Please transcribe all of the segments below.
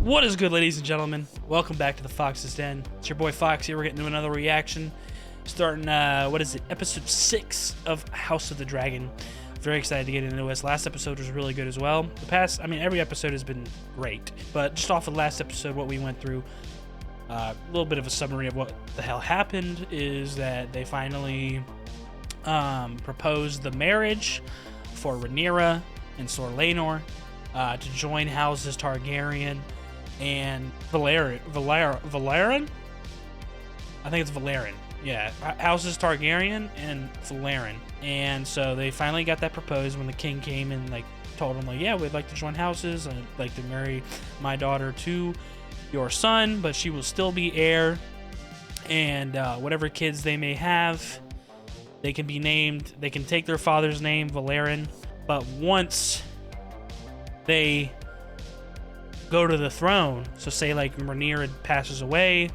What is good, ladies and gentlemen? Welcome back to the Fox's Den. It's your boy Fox here. We're getting to another reaction. Starting, episode 6 of House of the Dragon. Very excited to get into this. Last episode was really good as well. Every episode has been great. But just off of the last episode, what we went through, a little bit of a summary of what the hell happened is that they finally proposed the marriage for Rhaenyra and Sir Laenor to join houses Targaryen and Valerian. I think it's Valerian. Yeah, houses Targaryen and Valerian. And so they finally got that proposed when the king came and told him yeah, we'd like to join houses. I'd like to marry my daughter to your son, but she will still be heir. And whatever kids they may have, they can be named. They can take their father's name, Valerian. But once they go to the throne, so say Rhaenyra passes away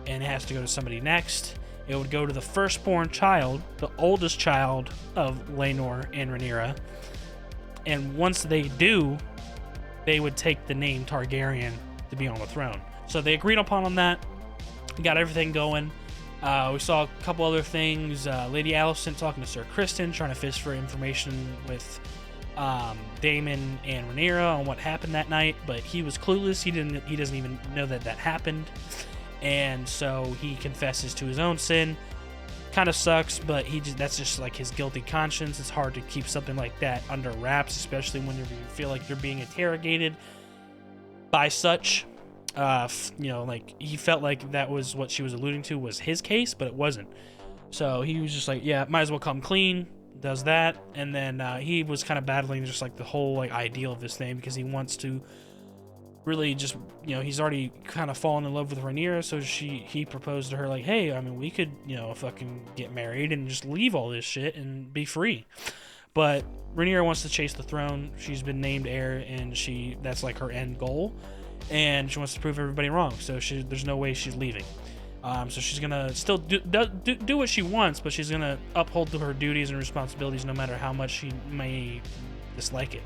and it has to go to somebody next, it would go to the firstborn child, the oldest child of Laenor and Rhaenyra. And once they do, they would take the name Targaryen to be on the throne. So they agreed upon on that, got everything going. We saw a couple other things. Lady Alicent talking to Sir Criston, trying to fish for information with Daemon and Rhaenyra on what happened that night, but he was clueless. He doesn't even know that happened, and so he confesses to his own sin. Kind of sucks, but that's just his guilty conscience. It's hard to keep something like that under wraps, especially when you feel like you're being interrogated by such. He felt like that was what she was alluding to was his case, but it wasn't. So he was just yeah, might as well come clean. Does that, and then he was kind of battling just the whole ideal of this thing, because he wants to really just he's already kind of fallen in love with Rhaenyra, so he proposed to her hey, I mean, we could fucking get married and just leave all this shit and be free. But Rhaenyra wants to chase the throne. She's been named heir, and that's her end goal, and she wants to prove everybody wrong. So there's no way she's leaving. So she's gonna still do what she wants, but she's gonna uphold to her duties and responsibilities no matter how much she may dislike it.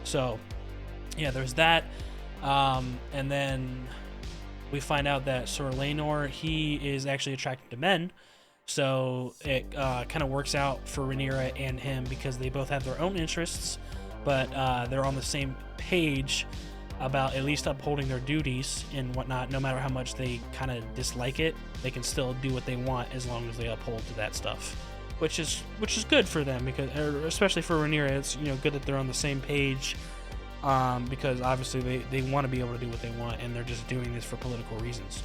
So yeah, there's that. And then we find out that Sir Laenor, he is actually attracted to men. So it kind of works out for Rhaenyra and him, because they both have their own interests, but they're on the same page about at least upholding their duties and whatnot. No matter how much they kind of dislike it, they can still do what they want as long as they uphold to that stuff, which is good for them, because especially for Rhaenyra, it's good that they're on the same page, because obviously they want to be able to do what they want, and they're just doing this for political reasons.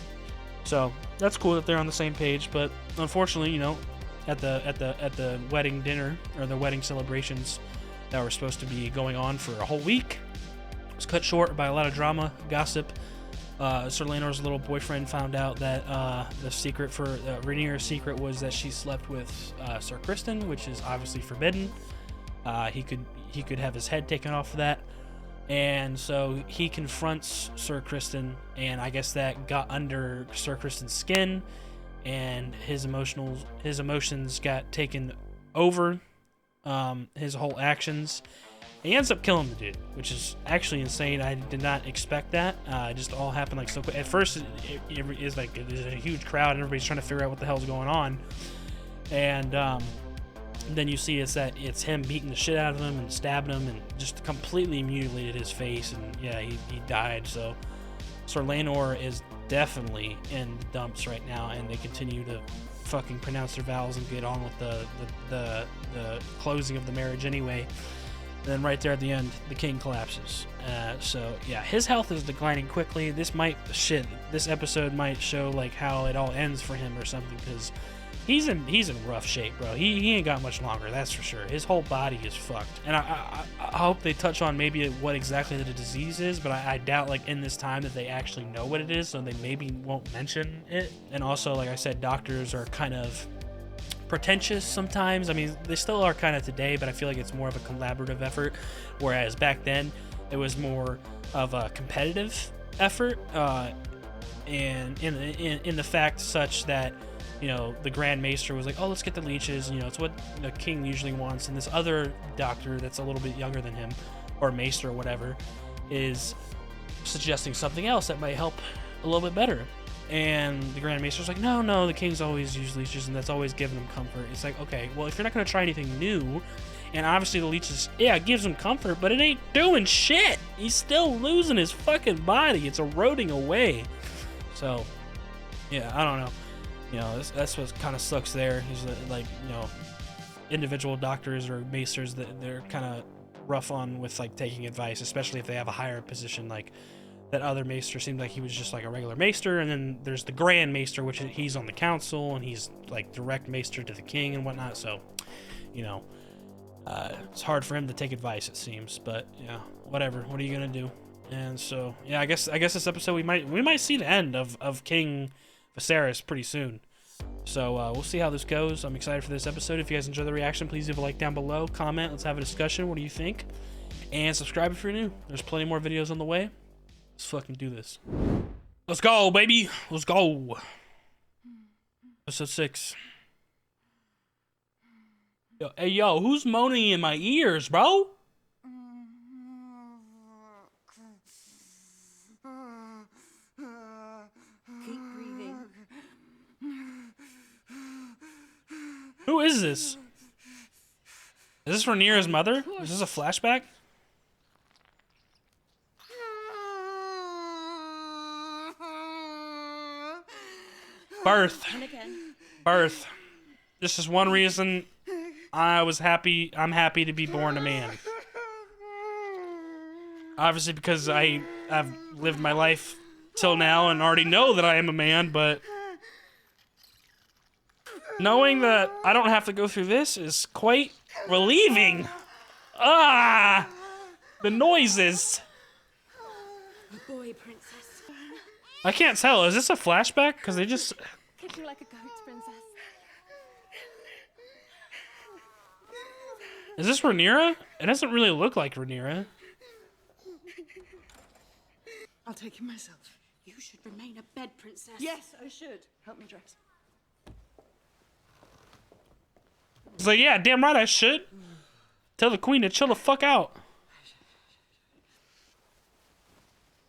So that's cool that they're on the same page. But unfortunately, at the wedding dinner, or the wedding celebrations that were supposed to be going on for a whole week, was cut short by a lot of drama, gossip. Sir Laenor's little boyfriend found out that the secret for Rhaenyra's secret was that she slept with Sir Criston, which is obviously forbidden. He could have his head taken off of that, and so he confronts Sir Criston, and I guess that got under Sir Criston's skin, and his emotions got taken over his whole actions. He ends up killing the dude, which is actually insane. I did not expect that. It just all happened so quick. At first, there's a huge crowd and everybody's trying to figure out what the hell's going on. And then you see it's him beating the shit out of him and stabbing him and just completely mutilated his face. And yeah, he died. So Sir Laenor is definitely in the dumps right now, and they continue to fucking pronounce their vows and get on with the closing of the marriage anyway. Then right there at the end, the king collapses. So yeah, his health is declining quickly. This episode might show how it all ends for him or something, because he's in rough shape, bro. He ain't got much longer, that's for sure. His whole body is fucked. And I hope they touch on maybe what exactly the disease is, but I doubt in this time that they actually know what it is, so they maybe won't mention it. And also, like I said, doctors are kind of pretentious sometimes. I mean, they still are kind of today, but I feel like it's more of a collaborative effort, whereas back then it was more of a competitive effort, and in the fact such that the Grand Maester was oh, let's get the leeches, it's what the king usually wants, and this other doctor that's a little bit younger than him, or Maester or whatever, is suggesting something else that might help a little bit better. And the Grand Maester's like, no, the king's always used leeches, and that's always given him comfort. It's like, okay, well, if you're not going to try anything new, and obviously the leeches, yeah, it gives him comfort, but it ain't doing shit. He's still losing his fucking body. It's eroding away. So, yeah, I don't know. You know, that's what kind of sucks there. He's like, you know, individual doctors or maesters that they're kind of rough on with like taking advice, especially if they have a higher position. Like that other maester seemed like he was just like a regular maester, and then there's the Grand Maester, which he's on the council and he's like direct maester to the king and whatnot. So, you know, it's hard for him to take advice, it seems. But yeah, whatever. What are you gonna do? And so yeah, I guess this episode we might see the end of King Viserys pretty soon. So we'll see how this goes. I'm excited for this episode. If you guys enjoy the reaction, please leave a like down below, comment, let's have a discussion. What do you think? And subscribe if you're new. There's plenty more videos on the way. Let's fucking do this. Let's go, baby. Let's go. Episode 6. Yo, hey, yo, who's moaning in my ears, bro? Keep breathing. Who is this? Is this Rhaenyra's mother? Is this a flashback? Birth. Birth. This is one reason I'm happy to be born a man. Obviously because I've lived my life till now and already know that I am a man, but knowing that I don't have to go through this is quite relieving. Ah! The noises. A boy, princess. I can't tell. Is this a flashback? Because they just... Kicking like a goat, princess. Is this Rhaenyra? It doesn't really look like Rhaenyra. I'll take him myself. You should remain abed, princess. Yes, I should. Help me dress. It's like, yeah, damn right I should. Tell the queen to chill the fuck out.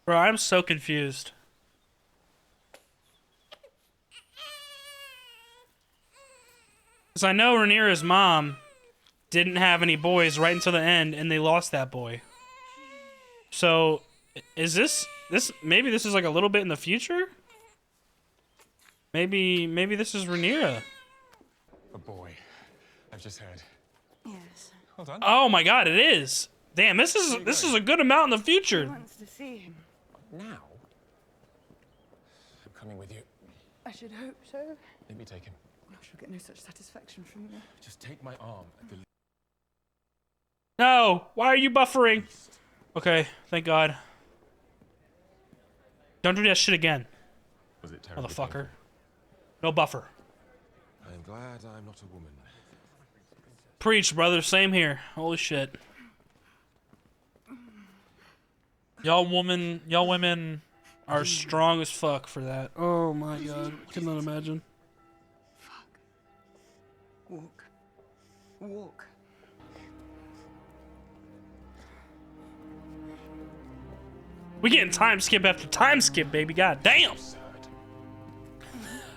Bro, I'm so confused. Because I know Rhaenyra's mom didn't have any boys right until the end, and they lost that boy. So, is this maybe this is like a little bit in the future? Maybe this is Rhaenyra. A boy. I've just heard. Yes. Hold on. Oh my god, it is. Damn, this is a good amount in the future. He wants to see him. Now? I'm coming with you. I should hope so. Let me take him. I shall get no such satisfaction from you. Just take my arm at the No, why are you buffering? Okay, thank God. Don't do that shit again, Was it terrible? motherfucker. No buffer. I'm glad I'm not a woman. Preach, brother. Same here. Holy shit. Y'all women are strong as fuck for that. Oh my God. Cannot imagine. Fuck. Walk. Walk. We getting time skip after time skip, baby. God damn.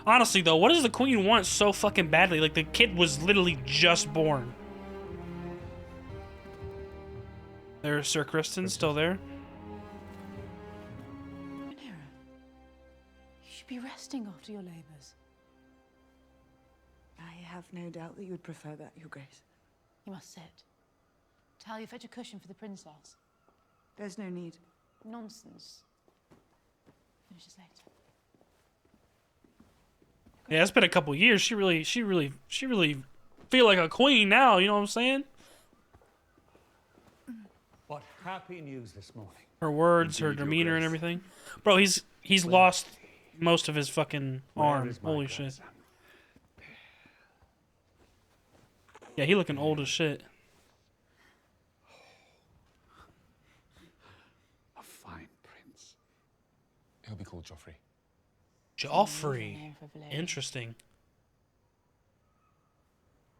Honestly, though, what does the queen want so fucking badly? Like, the kid was literally just born. There's Sir Kristen still there. Rhaenyra, you should be resting after your labors. I have no doubt that you would prefer that, Your Grace. You must sit. Tal, you fetch a cushion for the princess. There's no need. Nonsense. Finish this later. Yeah, it's been a couple years. She really feel like a queen now. You know what I'm saying? What happy news this morning. Her words, her Indeed, Your demeanor, and Grace. everything. Bro, he's lost most of his fucking Where arm. is my Holy shit. grandson? Yeah, he looking old as shit. A fine prince. He'll be called Joffrey. Joffrey. Interesting.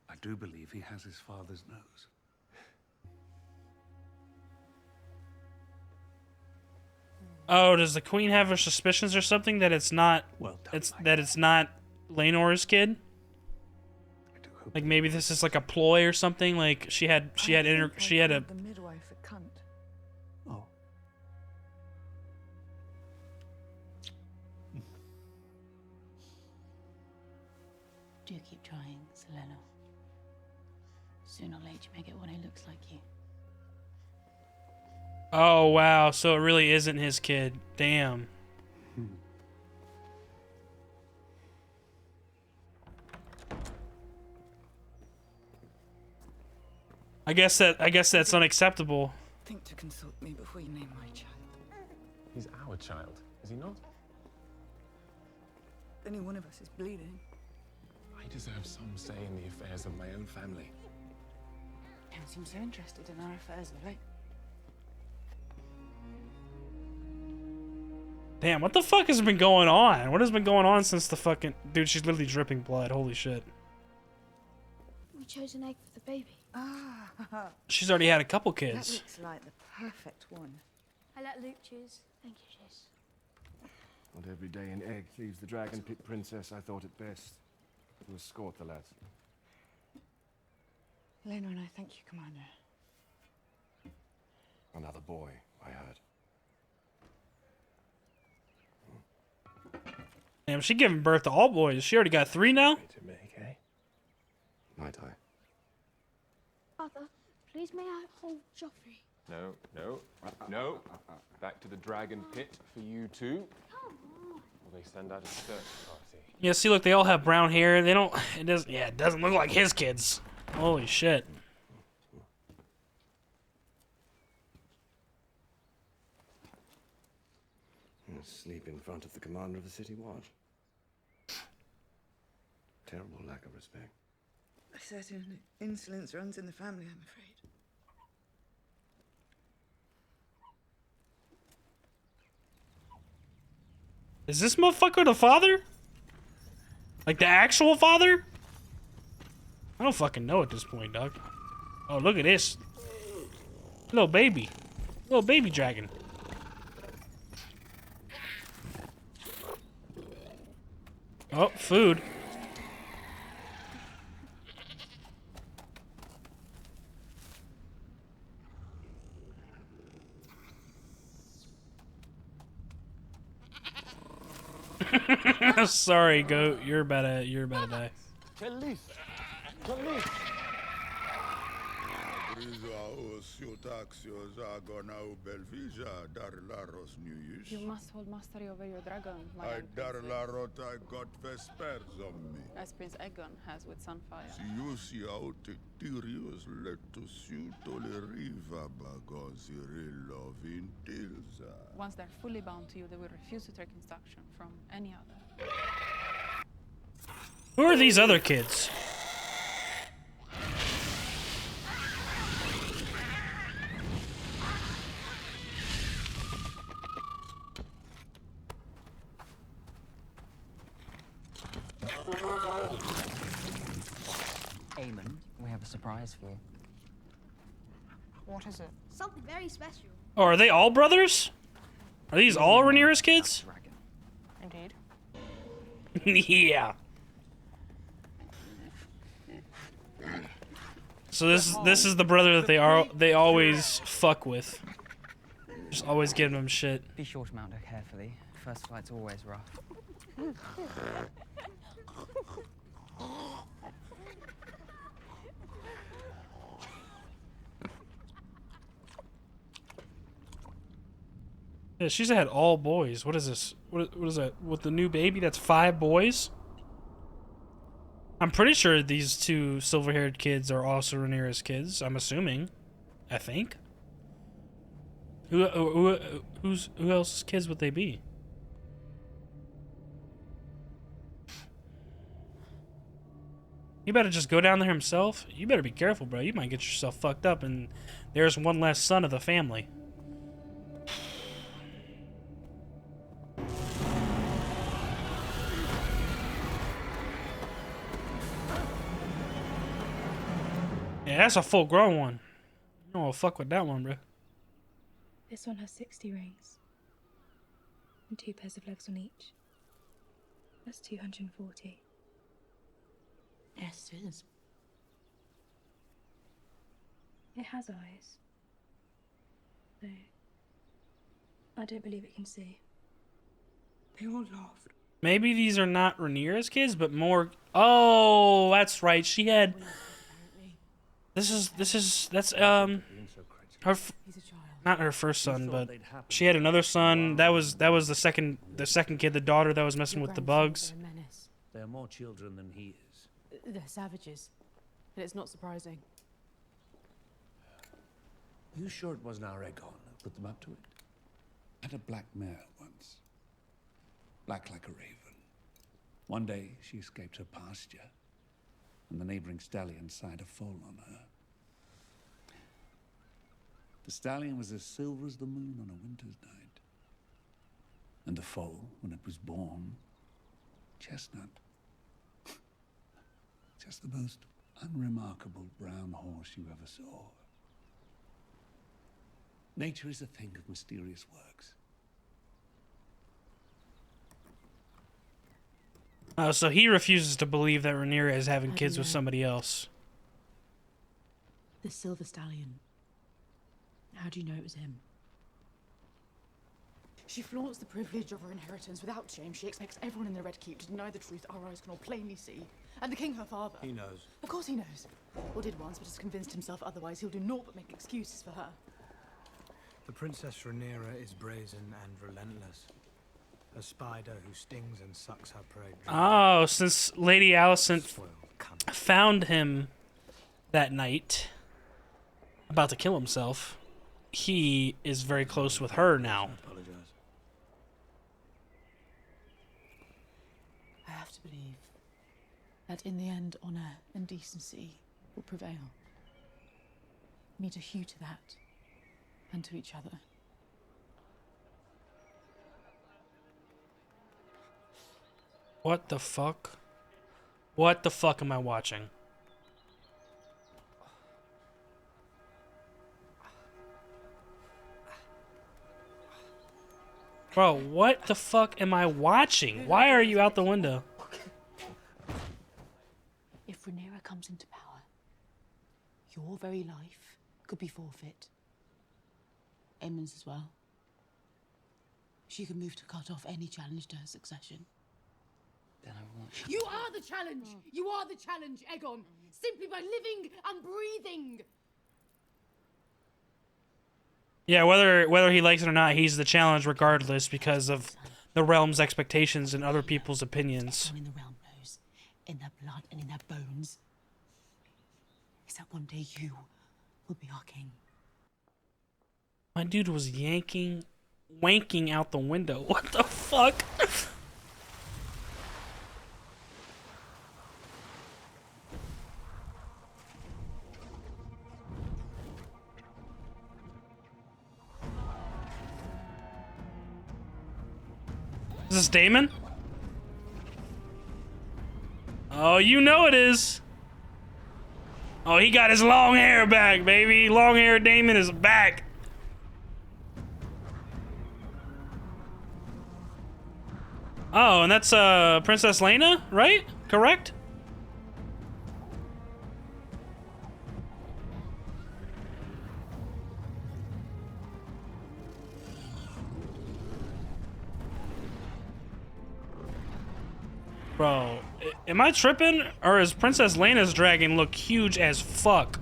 I do believe he has his father's nose. Oh, does the queen have her suspicions or something that it's not? Well done, It's my that it's not Laenor's kid. I do hope Like maybe this is like a ploy or something. Like she had a. The midwife a cunt. Oh. Do keep trying, Selena. Sooner or later, you may get one who looks like you. Oh wow, so it really isn't his kid. Damn. I guess that's unacceptable. Think to consult me before you name my child. He's our child, is he not? Any one of us is bleeding. I deserve some say in the affairs of my own family. You don't seem so interested in our affairs, right? Damn, what the fuck has been going on? What has been going on since the fucking dude? She's literally dripping blood. Holy shit. We chose an egg for the baby. Ah, She's already had a couple that kids. looks like the perfect one. I let Luke choose. Thank you, Jace. Not every day an egg leaves the dragon pit, princess. I thought it best to escort the lads. Lena and I thank you, Commander. Another boy, I heard. Damn, she giving birth to all boys. She already got 3 now. To make, eh? Might I? Father, please may I hold Joffrey? No, no, no. Back to the dragon pit for you two. Will they send out a search party? Yeah, see, look, they all have brown hair. They don't. It doesn't. Yeah, it doesn't look like his kids. Holy shit. Sleep in front of the commander of the city watch. Terrible lack of respect. A certain insolence runs in the family, I'm afraid. Is this motherfucker the father? Like the actual father? I don't fucking know at this point, dog. Oh, look at this. Little baby. Little baby dragon. Oh, food. Sorry, goat. You're about to die. You must hold mastery over your dragon, my I young princess, darlarot I got vespers on me. as Prince Aegon has with Sunfire. Si aute tirios letus toleriva bagos loving tilza. Once they're fully bound to you, they will refuse to take instruction from any other. Who are these other kids? Aemon, we have a surprise for you. What is it? Something very special. Oh, are they all brothers? Are these all Rhaenyra's kids? Indeed. Yeah. So this is the brother that they always fuck with. Just always giving him shit. Be sure to mount her carefully. First flight's always rough. Yeah, she's had all boys. What is this? What is that? With the new baby, that's 5 boys? I'm pretty sure these 2 silver-haired kids are also Rhaenyra's kids. I'm assuming. I think. Who else's kids would they be? You better just go down there himself. You better be careful, bro. You might get yourself fucked up, and there's one less son of the family. Yeah, that's a full-grown one. You don't wanna fuck with that one, bro. This one has 60 rings. and 2 pairs of legs on each. That's 240. Yes, it is. It has eyes. Though I don't believe it can see. They all laughed. Maybe these are not Rhaenyra's kids, but more. Oh, that's right. She had. That's her. Not her first son, but she had another son. That was the second kid, the daughter that was messing with the bugs. They are more children than he is. They're savages, and it's not surprising. Are you sure it wasn't our Aegon who put them up to it? I had a black mare once. Black like a raven. One day she escaped her pasture, and the neighboring stallion sired a foal on her. The stallion was as silver as the moon on a winter's night. And the foal, when it was born, chestnut. Just the most unremarkable brown horse you ever saw. Nature is a thing of mysterious works. Oh, so he refuses to believe that Rhaenyra is having kids with somebody else. The silver stallion. How do you know it was him? She flaunts the privilege of her inheritance without shame. She expects everyone in the Red Keep to deny the truth our eyes can all plainly see. And the king, her father. He knows. Of course he knows. Or did once, but has convinced himself otherwise. He'll do naught but make excuses for her. The Princess Rhaenyra is brazen and relentless. A spider who stings and sucks her prey dry. Oh, since Lady Alicent found him that night, about to kill himself, he is very close with her now. I have to believe that in the end, honor and decency will prevail. Me to hew to that, and to each other. What the fuck? What the fuck am I watching? Bro, what the fuck am I watching? Why are you out the window? If Rhaenyra comes into power, your very life could be forfeit. Aemon's as well. She could move to cut off any challenge to her succession. Then I won't. You are the challenge! You are the challenge, Aegon! Simply by living and breathing! Yeah, whether he likes it or not, he's the challenge regardless because of the realm's expectations and other people's opinions. Everyone in the realm knows, in their blood and in their bones, is that one day you will be our king. My dude was wanking out the window. What the fuck? Is this Damon? Oh, you know it is. Oh, he got his long hair back, baby. Long hair Damon is back. Oh, and that's Princess Lena, right? Correct? Bro, am I tripping? Or is Princess Lena's dragon look huge as fuck?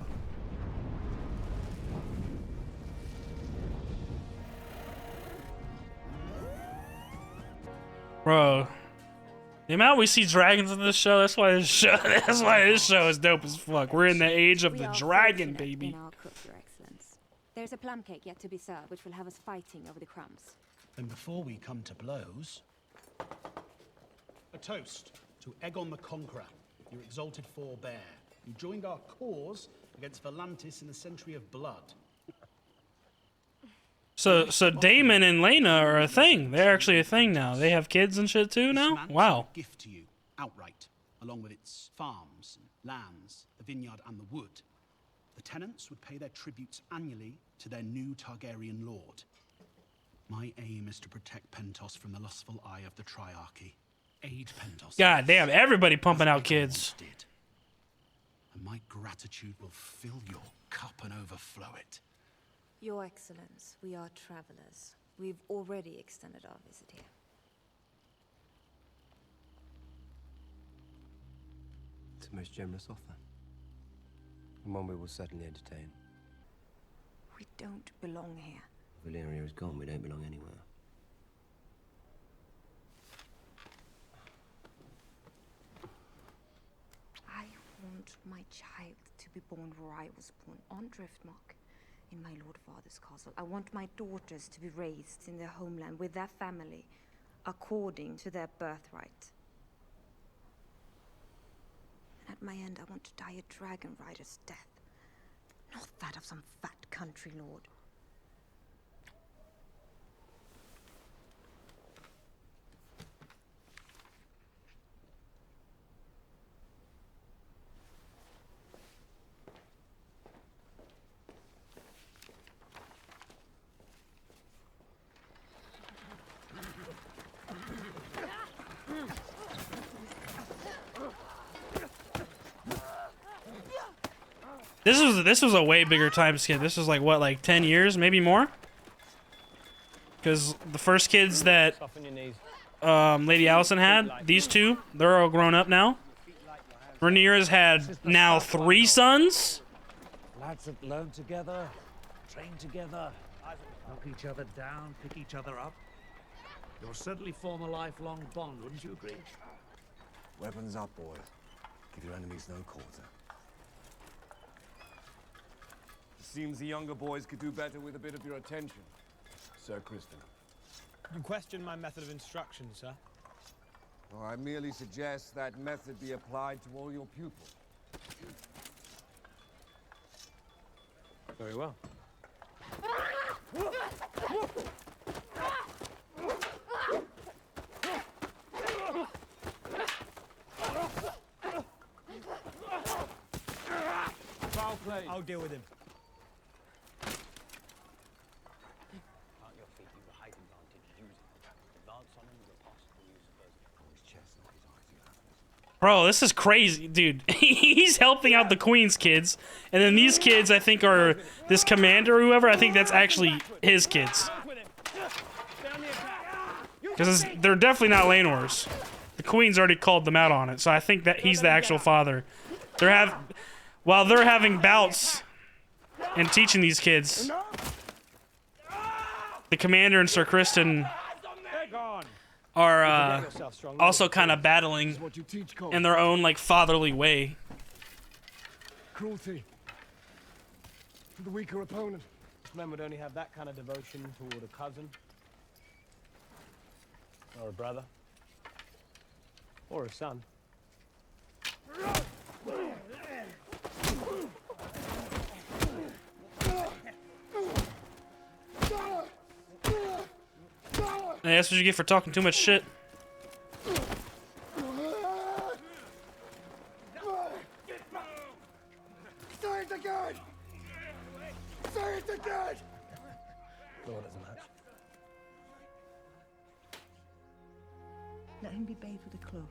Bro, the amount we see dragons in this show, that's why this show is dope as fuck. We're in the age of the dragon, baby. In our cook, Your Excellence. There's a plum cake yet to be served, which will have us fighting over the crumbs. And before we come to blows, a toast to Aegon the Conqueror, your exalted forebear, who joined our cause against Volantis in a century of blood. So Damon and Lena are a thing. They're actually a thing now. They have kids and shit too now? Wow. Gift to you, outright, along with its farms and lands, the vineyard and the wood. The tenants would pay their tributes annually to their new Targaryen lord. My aim is to protect Pentos from the lustful eye of the Triarchy. Aid Pentos. God damn, everybody pumping out kids. And my gratitude will fill your cup and overflow it. Your Excellence, we are travelers. We've already extended our visit here. It's a most generous offer, and one we will certainly entertain. We don't belong here. Valyria is gone, we don't belong anywhere. I want my child to be born where I was born, on Driftmark, in my Lord Father's castle. I want my daughters to be raised in their homeland with their family, according to their birthright. And at my end, I want to die a dragon rider's death, not that of some fat country lord. This was a way bigger time skip. This was like what, like 10 years, maybe more? Because the first kids that Lady Allison had, these two, they're all grown up now. Rhaenyra's had now 3 sons. Lads that learn together, train together, knock each other down, pick each other up. You'll certainly form a lifelong bond, wouldn't you agree? Weapons up, boy. Give your enemies no quarter. Seems the younger boys could do better with a bit of your attention, Sir Kristen. You question my method of instruction, sir? Well, I merely suggest that method be applied to all your pupils. Very well. Foul play. I'll deal with him. Bro, this is crazy, dude. He's helping out the Queen's kids, and then these kids, I think, are this commander or whoever. I think that's actually his kids, because they're definitely not Laenor's. The Queen's already called them out on it, so I think that he's the actual father. While they're having bouts and teaching these kids, the commander and Sir Kristen are also kind of battling in their own like fatherly way. Cruelty to the weaker opponent. Men would only have that kind of devotion toward a cousin, or a brother, or a son. Hey, that's what you get for talking too much shit. Say it again! Say it again! Lord of the match. Let him be bathed with a cloth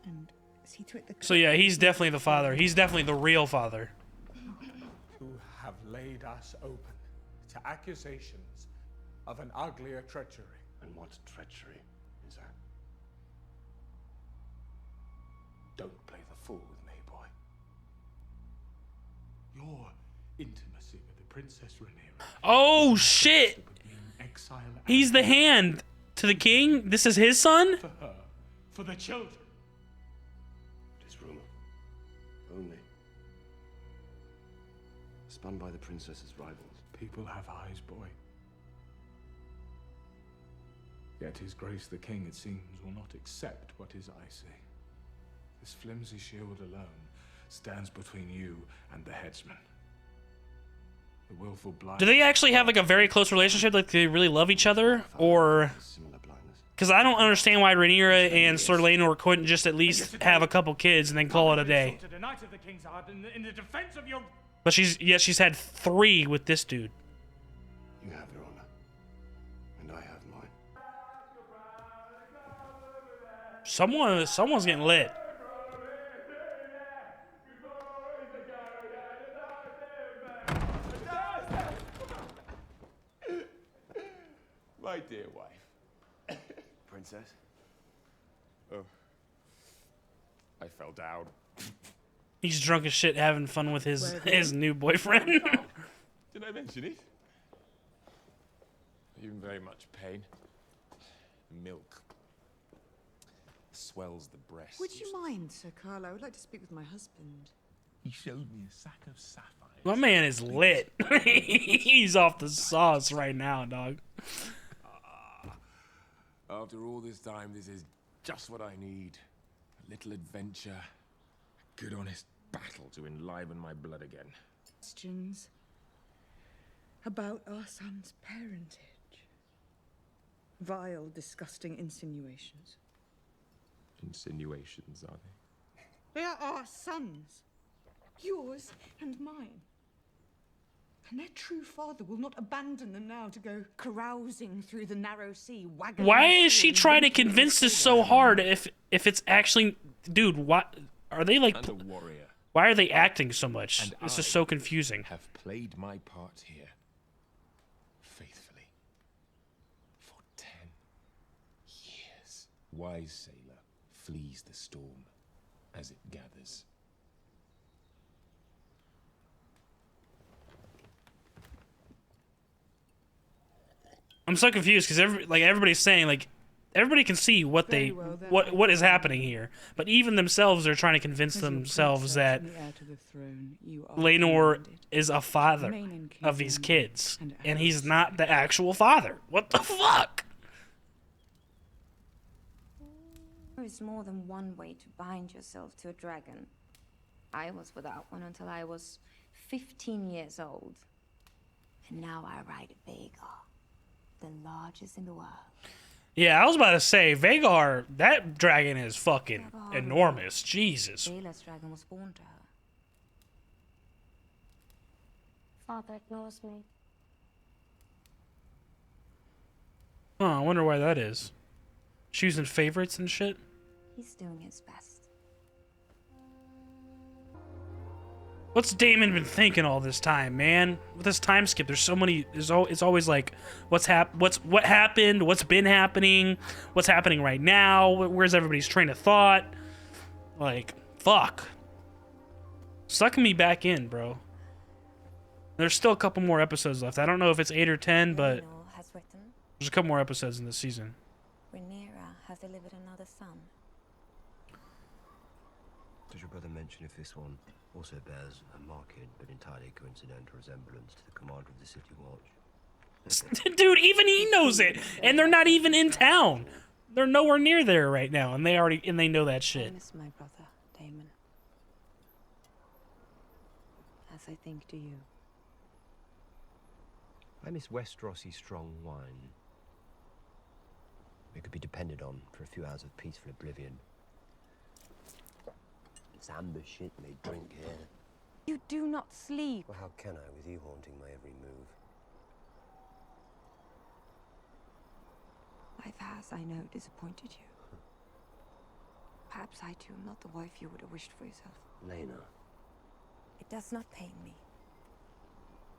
and see to it the... So yeah, he's definitely the father. He's definitely the real father. Who have laid us open to accusations of an uglier treachery. And what treachery is that? Don't play the fool with me, boy. Your intimacy with the Princess Rhaenyra. Oh shit! He's the hand to the king. This is his son. For her, for the children. It is rumor. Only. Spun by the princess's rivals. People have eyes, boy. Yet His Grace the King, it seems, will not accept what his eyes see. This flimsy shield alone stands between you and the headsman. The willful blind. Do they actually have like a very close relationship? Like they really love each other, or? Because I don't understand why Rhaenyra and Sir Laenor couldn't just at least have a couple kids and then call it a day. But she's had 3 with this dude. You have your honor, and I have Someone's getting lit. My dear wife. Princess? Oh. I fell down. He's drunk as shit, having fun with his new boyfriend. Did I mention it? Are you in very much pain? Milk swells the breast. Would you mind, Sir Carlo? I would like to speak with my husband. He showed me a sack of sapphires. My man is lit. He's off the sauce right now, dog. After all this time, this is just what I need. A little adventure. A good honest battle to enliven my blood again. Questions about our son's parentage. Vile, disgusting insinuations. Insinuations, are they? They are our sons. Yours and mine. And their true father will not abandon them now to go carousing through the narrow sea. Why is she trying to convince this so hard if it's actually... Dude, what... Are they like... And a warrior. Why are they acting so much? And This is I so confusing. have played my part here. Faithfully. For 10 years. Wise sailor flees the storm as it gathers. I'm so confused because everybody's saying everybody can see what what is happening here, but even themselves are trying to convince themselves that Laenor is a father of these kids, and he's not the actual father. What the fuck? There is more than one way to bind yourself to a dragon. I was without one until I was 15 years old. And now I ride a Vhagar, the largest in the world. Yeah, I was about to say, Vhagar, that dragon is fucking enormous. Jesus. Bela's dragon was born to her. Father ignores me. Huh, I wonder why that is. Choosing favorites and shit? He's doing his best. What's Damon been thinking all this time, man? With this time skip, there's so many. It's always like, what happened? What's been happening? What's happening right now? Where's everybody's train of thought? Like, fuck. Sucking me back in, bro. There's still a couple more episodes left. I don't know if it's 8 or 10, but Has written, there's a couple more episodes in this season. Rhaenyra has delivered another son. Does your brother mention if this one also bears a marked but entirely coincidental resemblance to the commander of the City Watch? Dude, even he knows it, and they're not even in town. They're nowhere near there right now, and they know that I shit. miss my brother, Damon. As I think do you. I miss Westerosi strong wine. It could be depended on for a few hours of peaceful oblivion. It's amber shit they drink here. You do not sleep. Well, how can I with you haunting my every move? Life has, I know, disappointed you. Perhaps I too am not the wife you would have wished for yourself. Lena. It does not pain me.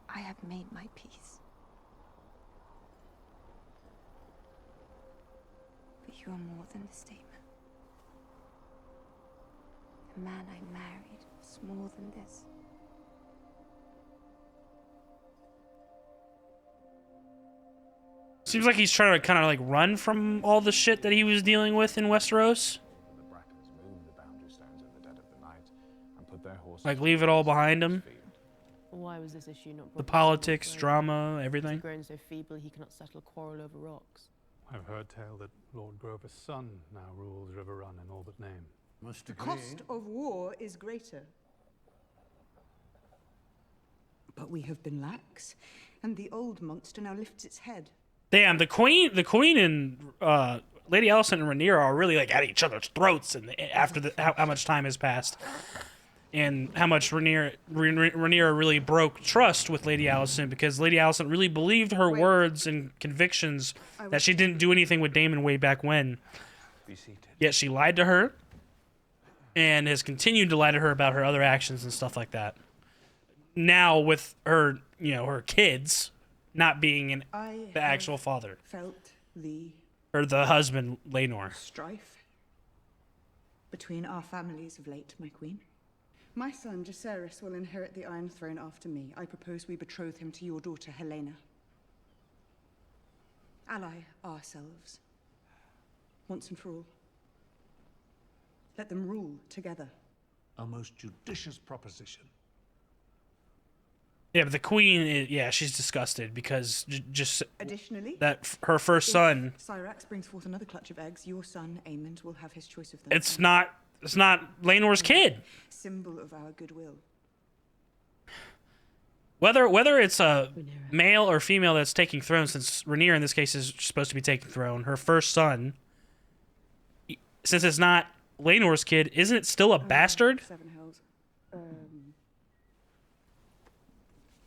I have made my peace. But you are more than the statement. The man I married was more than this. Seems like he's trying to kind of like run from all the shit that he was dealing with in Westeros. Like leave it all behind him. Why was this issue not The brought politics, before? drama, Has he everything. grown so feeble he cannot settle a quarrel over rocks? I've heard tell that Lord Grover's son now rules River Run in all but name. The cost of war is greater. But we have been lax, and the old monster now lifts its head. Damn, the queen and Lady Alicent and Rhaenyra are really like at each other's throats, and after how much time has passed, and how much Rhaenyra really broke trust with Lady Alicent because Lady Alicent really believed her words and convictions that she didn't do anything with Daemon way back when. Be seated. Yet she lied to her and has continued to lie to her about her other actions and stuff like that. Now with her, her kids not being the actual father. Felt the Or the husband, Laenor. strife between our families of late, my queen. My son, Jacaerys, will inherit the Iron Throne after me. I propose we betroth him to your daughter, Helena. Ally ourselves, once and for all. Let them rule together. A most judicious proposition. Yeah, but the queen, she's disgusted because just Additionally, that her first son. Cyrax brings forth another clutch of eggs. Your son, Aemond, will have his choice of them. It's not Laenor's kid. Symbol of our goodwill. Whether it's a male or female that's taking throne, since Rhaenyra in this case is supposed to be taking throne, her first son, since it's not Laenor's kid, isn't it still a bastard? Seven hells.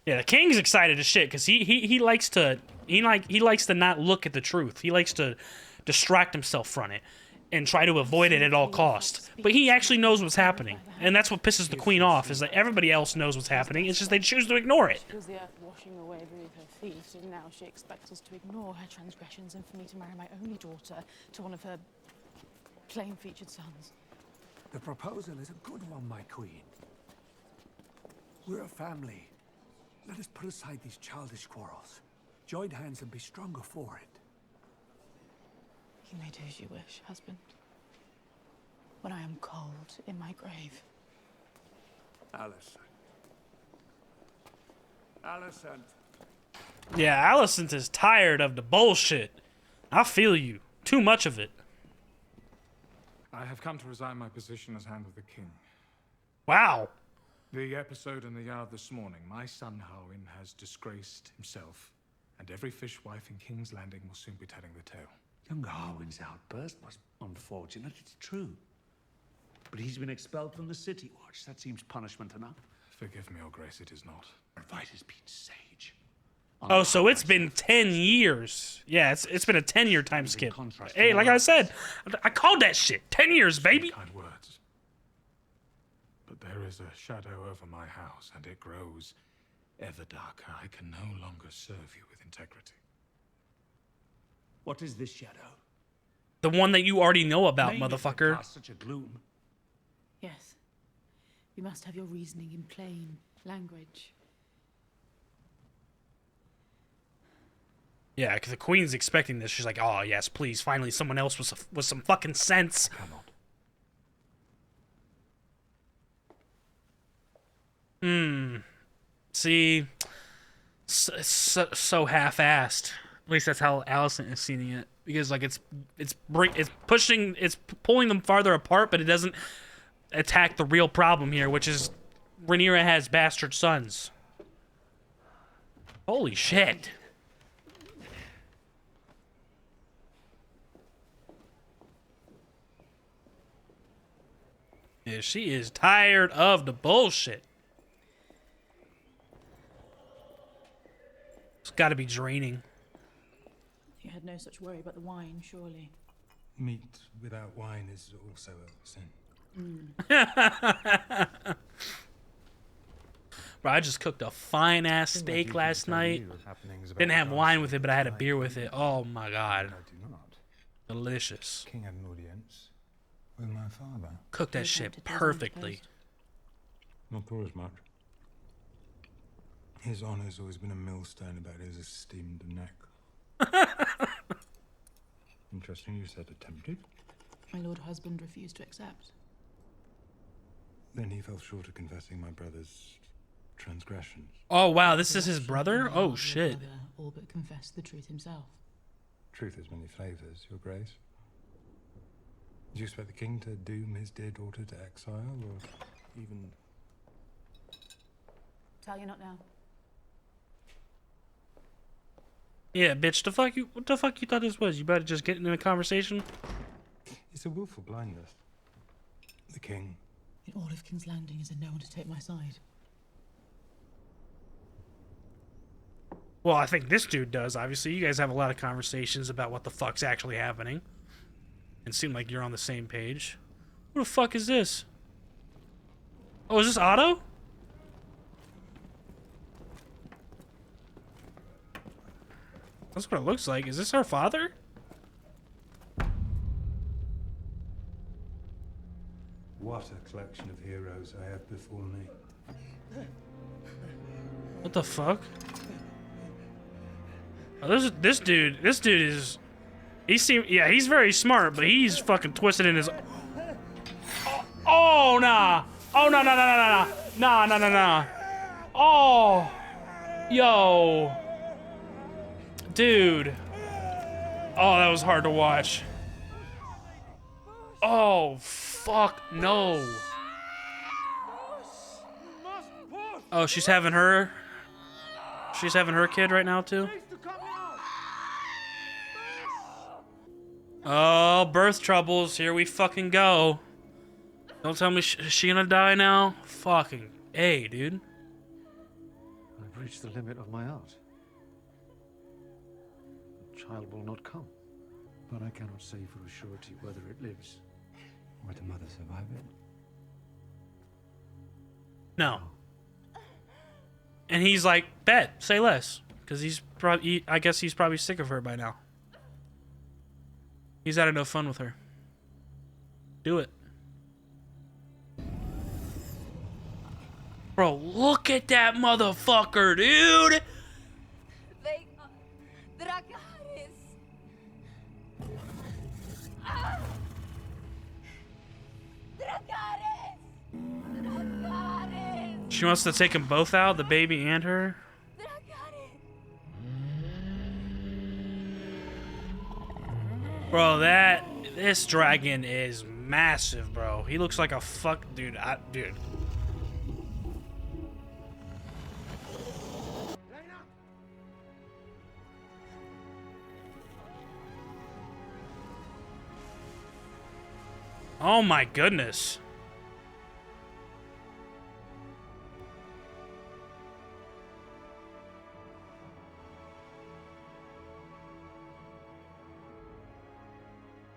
Yeah, the king's excited as shit because he likes to not look at the truth. He likes to distract himself from it and try to avoid it at all costs. But he actually knows what's happening, and that's what pisses the queen off. Is that everybody else knows what's happening. It's just they choose to ignore it. She was the earth washing away beneath her feet, and now she expects us to ignore her transgressions and for me to marry my only daughter to one of her plain-featured sons. The proposal is a good one, my queen. We're a family. Let us put aside these childish quarrels. Join hands and be stronger for it. You may do as you wish, husband. When I am cold in my grave. Alicent. Alicent. Yeah, Alicent is tired of the bullshit. I feel you. Too much of it. I have come to resign my position as Hand of the King. Wow. The episode in the yard this morning, my son Harwin has disgraced himself, and every fishwife in King's Landing will soon be telling the tale. Young Harwin's outburst was unfortunate, it's true. But he's been expelled from the City Watch. That seems punishment enough. Forgive me, Your Grace, it is not. Advice has been sage. Oh, so it's been 10 years. Yeah, it's been a 10-year time skip. Hey, like I said, I called that shit. 10 years, baby. Kind words. But there is a shadow over my house, and it grows ever darker. I can no longer serve you with integrity. What is this shadow? The one that you already know about, Name it, motherfucker. cast such a gloom. Yes. You must have your reasoning in plain language. Yeah, because the queen's expecting this. She's like, oh, yes, please, finally someone else with some fucking sense. See, so half-assed. At least that's how Alicent is seeing it. Because, like, it's pulling them farther apart, but it doesn't attack the real problem here, which is Rhaenyra has bastard sons. Holy shit. Yeah, she is tired of the bullshit. It's got to be draining. You had no such worry about the wine, surely. Meat without wine is also a sin. Bro, I just cooked a fine-ass steak last night. Didn't have wine with it, but I had a beer with it. Oh, my God. I do not. Delicious. King had an audience with my father. Cooked that shit perfectly. Not for as much. His honour's always been a millstone about his esteemed neck. Interesting you said attempted. My lord husband refused to accept. Then he fell short of confessing my brother's transgressions. Oh, wow, this is his brother? Oh, shit. Brother all but confessed the truth himself. Truth has many flavours, Your Grace. Do you expect the king to doom his dear daughter to exile, or even... Tell you not now. Yeah, bitch, what the fuck you thought this was? You better just get in a conversation? It's a willful blindness. The king. In all of King's Landing, is there no one to take my side? Well, I think this dude does, obviously. You guys have a lot of conversations about what the fuck's actually happening. and seem like you're on the same page. What the fuck is this? Oh, is this Otto? That's what it looks like. Is this our father? What a collection of heroes I have before me. What the fuck? Oh, this dude is... yeah, he's very smart, but he's fucking twisted in his... Oh, nah. Oh, no, no, no, no, no, no. Nah, nah, nah, nah. Oh. Yo. Dude. Oh, that was hard to watch. Oh, fuck no. Oh, she's having her kid right now, too? Oh, birth troubles. Here we fucking go. Don't tell me is she gonna die now? Fucking A, dude. I've reached the limit of my art. The child will not come. But I cannot say for a surety whether it lives. Will the mother survive it? No. And he's like, bet, say less. Because I guess he's probably sick of her by now. He's had enough fun with her. Do it. Bro, look at that motherfucker, dude! She wants to take them both out, the baby and her. Bro, this dragon is massive, bro. He looks like a dude. Dude. Oh my goodness.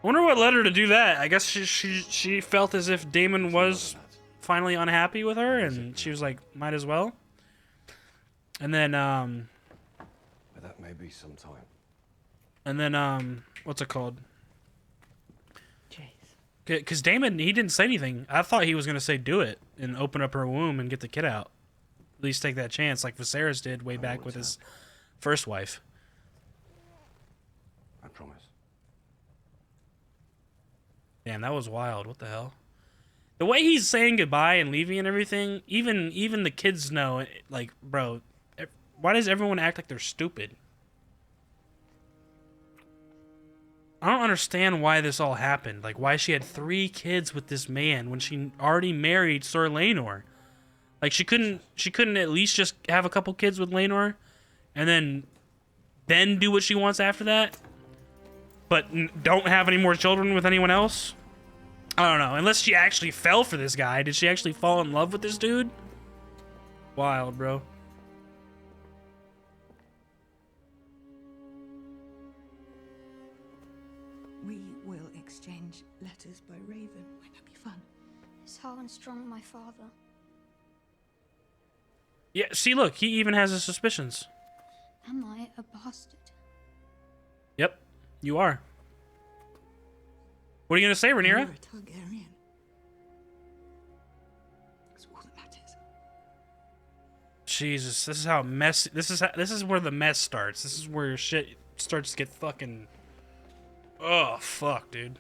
I wonder what led her to do that. I guess she felt as if Damon was finally unhappy with her, and she was like, might as well. And then, But that may be some time. And then, what's it called? Because Damon, he didn't say anything. I thought he was going to say do it and open up her womb and get the kid out. At least take that chance like Viserys did way back with his first wife. I promise. Damn, that was wild. What the hell? The way he's saying goodbye and leaving and everything, even the kids know, like, bro, why does everyone act like they're stupid? I don't understand why this all happened. Like, why she had 3 kids with this man when she already married Sir Laenor. Like, she couldn't at least just have a couple kids with Laenor and then do what she wants after that? But don't have any more children with anyone else? I don't know. Unless she actually fell for this guy. Did she actually fall in love with this dude? Wild, bro. We will exchange letters by Raven. Won't that be fun? Is Harlan strong, my father? Yeah, see, look. He even has his suspicions. Am I a bastard? Yep, you are. What are you gonna say, Rhaenyra? You're a Targaryen. That's all that matters. Jesus, this is how messy. This is where the mess starts. This is where shit starts to get fucking. Oh fuck, dude.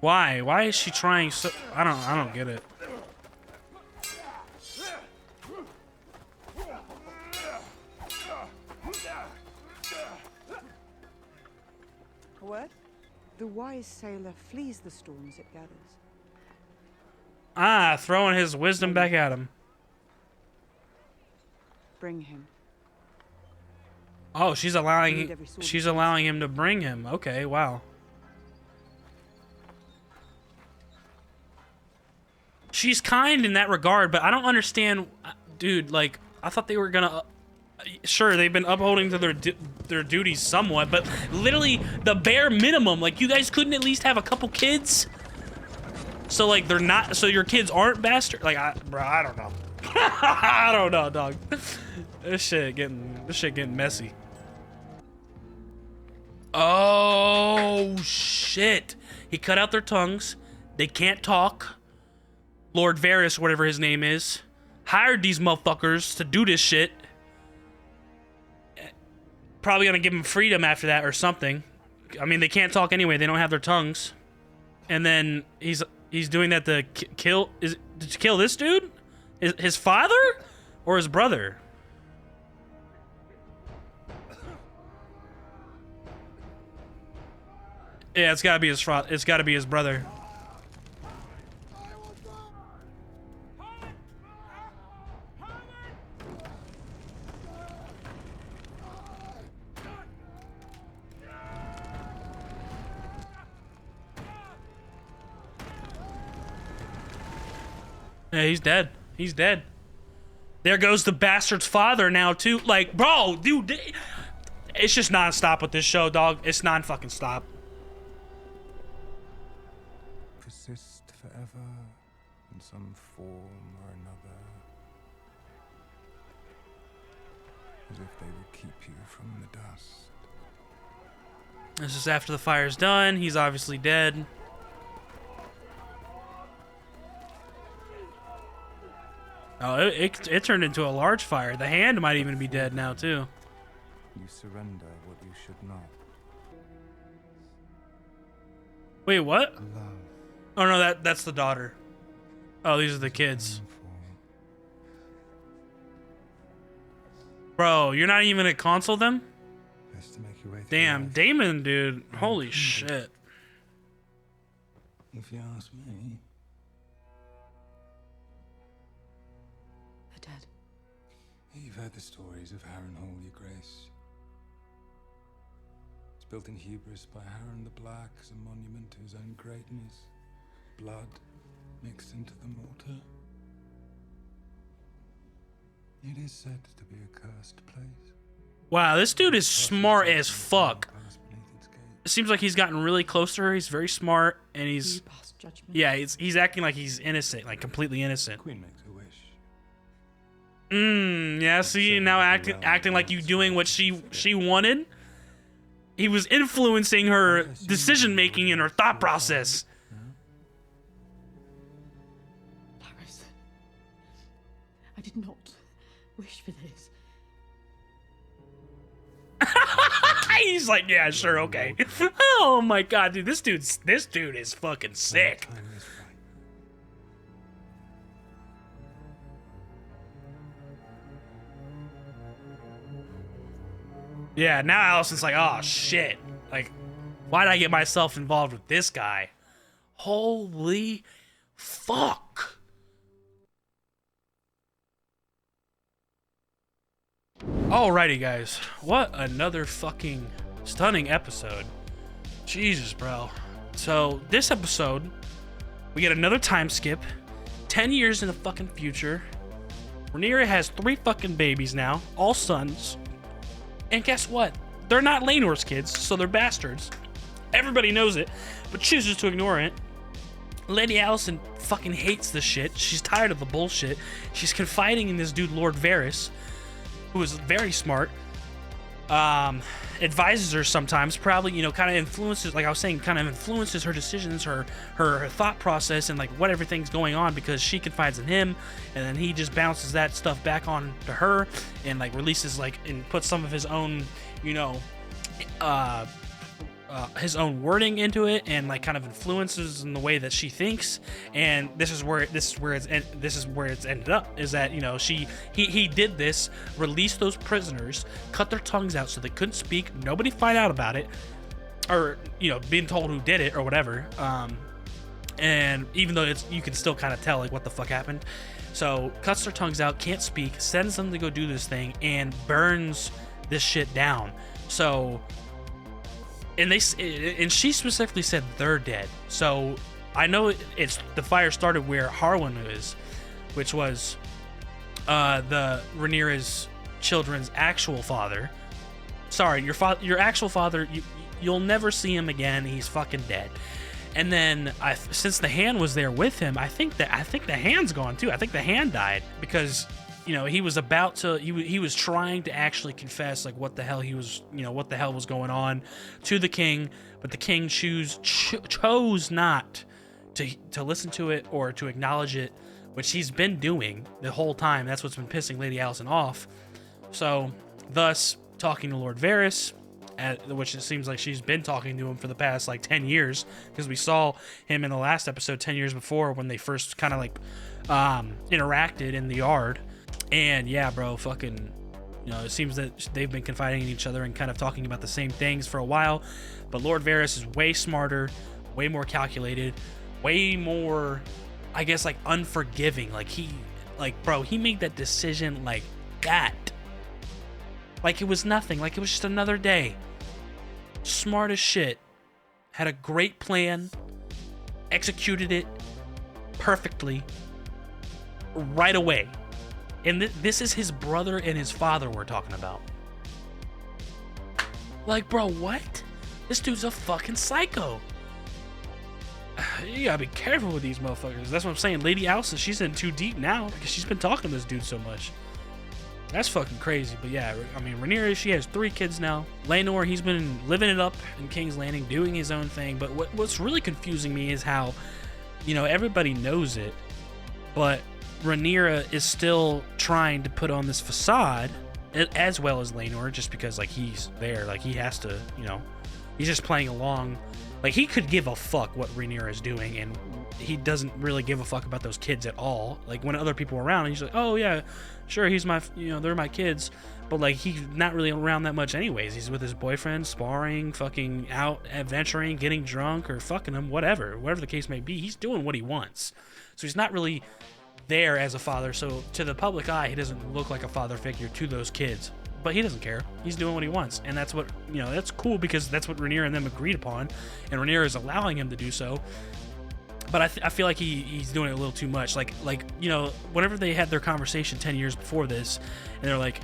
Why? Why is she trying so? I don't get it. What? The wise sailor flees the storms it gathers. Ah, throwing his wisdom back at him. Bring him. Oh, she's allowing him to bring him. Okay, wow. She's kind in that regard, but I don't understand, dude. Like, I thought they were gonna Sure, they've been upholding to their duties somewhat, but literally the bare minimum. Like, you guys couldn't at least have a couple kids? So, like, they're not... So your kids aren't bastard? Like, bro, I don't know. I don't know, dog. This shit getting messy. Oh, shit. He cut out their tongues. They can't talk. Lord Varys, whatever his name is, hired these motherfuckers to do this shit. Probably gonna give them freedom after that or something. I mean, they can't talk anyway. They don't have their tongues. And then he's doing that to kill... to kill this dude? His father? Or his brother? Yeah, it's gotta be his father. It's gotta be his brother. Yeah, he's dead. He's dead. There goes the bastard's father now, too. Like, bro, dude, it's just non-stop with this show, dog. It's non-fucking stop. Persist forever in some form or another. As if they would keep you from the dust. This is after the fire's done. He's obviously dead. Oh, it turned into a large fire. The hand might even be dead now, too. You surrender what you should not. Wait, what? Oh, no, that's the daughter. Oh, these are the kids. Bro, you're not even gonna console them? Best to make your way through Damn, life. Damon, dude. Holy shit. If you ask me. They're dead. You've heard the stories of Harrenhal, Your Grace. It's built in hubris by Harren the Black as a monument to his own greatness. Blood mixed into the mortar. It is said to be a cursed place. Wow, this dude is smart as fuck. It seems like he's gotten really close to her. He's very smart, and he's... Yeah, he's acting like he's innocent, like completely innocent. Queen makes a wish. Yeah, see, now acting like you doing what she wanted. He was influencing her decision-making and her thought process. Paris, I did not wish for this. He's like, yeah, sure, okay. Oh my god, dude, this dude is fucking sick. Yeah, now Allison's like, oh shit. Like, why'd I get myself involved with this guy? Holy fuck. Alrighty, guys. What another fucking stunning episode. Jesus, bro. So, this episode, we get another time skip. 10 years in the fucking future. Rhaenyra has 3 fucking babies now. All sons. And guess what? They're not Laenor's kids, so they're bastards. Everybody knows it, but chooses to ignore it. Lady Allison fucking hates this shit. She's tired of the bullshit. She's confiding in this dude, Lord Varys, who is very smart. Advises her sometimes, probably, you know, kind of influences, like I was saying, kind of influences her decisions, her thought process, and like what everything's going on, because she confides in him, and then he just bounces that stuff back on to her, and like releases, like, and puts some of his own, you know, his own wording into it, and like kind of influences in the way that she thinks. And this is where it's ended up, is that, you know, he did this, released those prisoners, cut their tongues out so they couldn't speak, nobody find out about it, or, you know, being told who did it or whatever. And even though you can still kind of tell like what the fuck happened, so cuts their tongues out, can't speak, sends them to go do this thing, and burns this shit down. So, and she specifically said they're dead. So I know it's the fire started where Harwin is, which was the Rhaenyra's children's actual father. Sorry, your actual father, you'll never see him again. He's fucking dead. And then since the hand was there with him, I think the hand's gone too. I think the hand died because, you know, he was about to, he was trying to actually confess like what the hell what the hell was going on to the king, but the king chose not to listen to it or to acknowledge it, which he's been doing the whole time. That's what's been pissing Lady Allison off. So, thus, talking to Lord Varys, which it seems like she's been talking to him for the past like 10 years, because we saw him in the last episode 10 years before when they first kind of like interacted in the yard. And yeah, bro, fucking, you know, it seems that they've been confiding in each other and kind of talking about the same things for a while. But Lord Varys is way smarter, way more calculated, way more, I guess, like unforgiving. Bro, he made that decision like that. Like it was nothing. Like it was just another day. Smart as shit. Had a great plan. Executed it perfectly. Right away. And this is his brother and his father we're talking about. Like, bro, what? This dude's a fucking psycho. You gotta be careful with these motherfuckers. That's what I'm saying. Lady Allison, she's in too deep now because she's been talking to this dude so much. That's fucking crazy. But yeah, I mean, Rhaenyra, she has 3 kids now. Laenor, he's been living it up in King's Landing, doing his own thing. But what's really confusing me is how, you know, everybody knows it, but Rhaenyra is still trying to put on this facade, as well as Laenor, just because, like, he's there. Like, he has to, you know, he's just playing along. Like, he could give a fuck what Rhaenyra is doing, and he doesn't really give a fuck about those kids at all. Like, when other people are around, he's like, oh, yeah, sure, he's my, you know, they're my kids. But, like, he's not really around that much anyways. He's with his boyfriend, sparring, fucking out, adventuring, getting drunk, or fucking him, whatever the case may be. He's doing what he wants. So he's not really there as a father. So to the public eye, he doesn't look like a father figure to those kids. But he doesn't care. He's doing what he wants. And that's what, you know, that's cool because that's what Rhaenyra and them agreed upon. And Rhaenyra is allowing him to do so. But I feel like he's doing it a little too much. Like, you know, whenever they had their conversation 10 years before this, and they're like,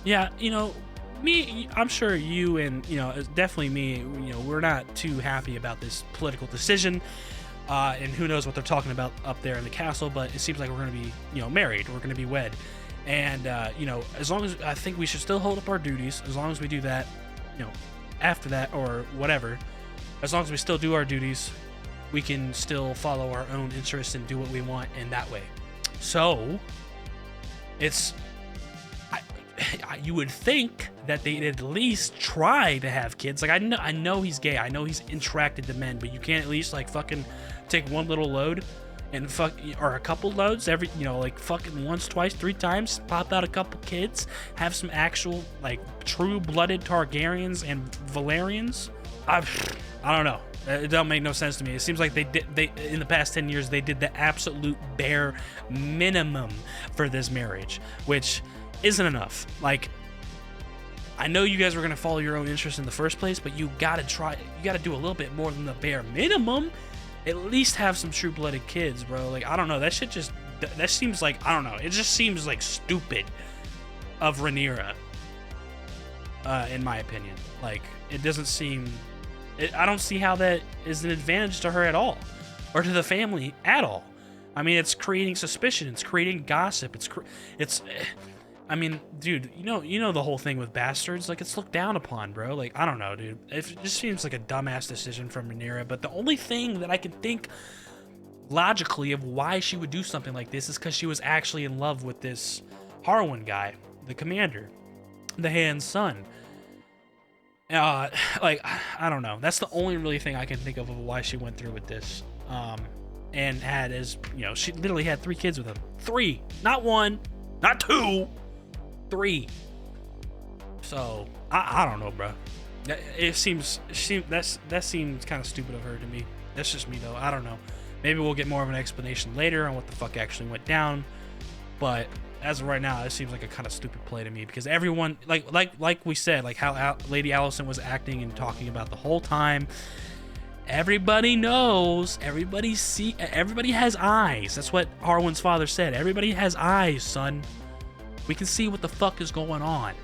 yeah, you know, me, I'm sure you and, you know, definitely me, you know, we're not too happy about this political decision. And who knows what they're talking about up there in the castle, but it seems like we're going to be, you know, married. We're going to be wed. And, you know, as long as, I think we should still hold up our duties, as long as we do that, you know, after that or whatever, as long as we still do our duties, we can still follow our own interests and do what we want in that way. So, it's, you would think that they'd at least try to have kids. Like, I know he's gay. I know he's attracted to men, but you can't at least, like, fucking take one little load and or a couple loads every, you know, like fucking once, twice, 3 times, pop out a couple kids, have some actual, like, true-blooded Targaryens and Valerians. I don't know. It don't make no sense to me. It seems like they in the past 10 years, they did the absolute bare minimum for this marriage, which isn't enough. Like, I know you guys were gonna follow your own interests in the first place, but you gotta do a little bit more than the bare minimum. At least have some true-blooded kids, bro. Like, I don't know. That seems like, I don't know. It just seems like stupid of Rhaenyra, in my opinion. Like, it doesn't seem, I don't see how that is an advantage to her at all, or to the family at all. I mean, it's creating suspicion. It's creating gossip. I mean, dude, you know the whole thing with bastards, like, it's looked down upon, bro. Like, I don't know, dude. It just seems like a dumbass decision from Rhaenyra, but the only thing that I can think logically of why she would do something like this is because she was actually in love with this Harwin guy, the commander, the Hand's son. Like, I don't know. That's the only really thing I can think of why she went through with this. And had, as, you know, she literally had 3 kids with him. 3, not 1, not 2. 3. So I don't know, bro. That seems kind of stupid of her to me. That's just me though. I don't know. Maybe we'll get more of an explanation later on what the fuck actually went down. But as of right now, it seems like a kind of stupid play to me because everyone, like we said, like how Lady Allison was acting and talking about the whole time. Everybody knows. Everybody has eyes. That's what Harwin's father said. Everybody has eyes, son. We can see what the fuck is going on.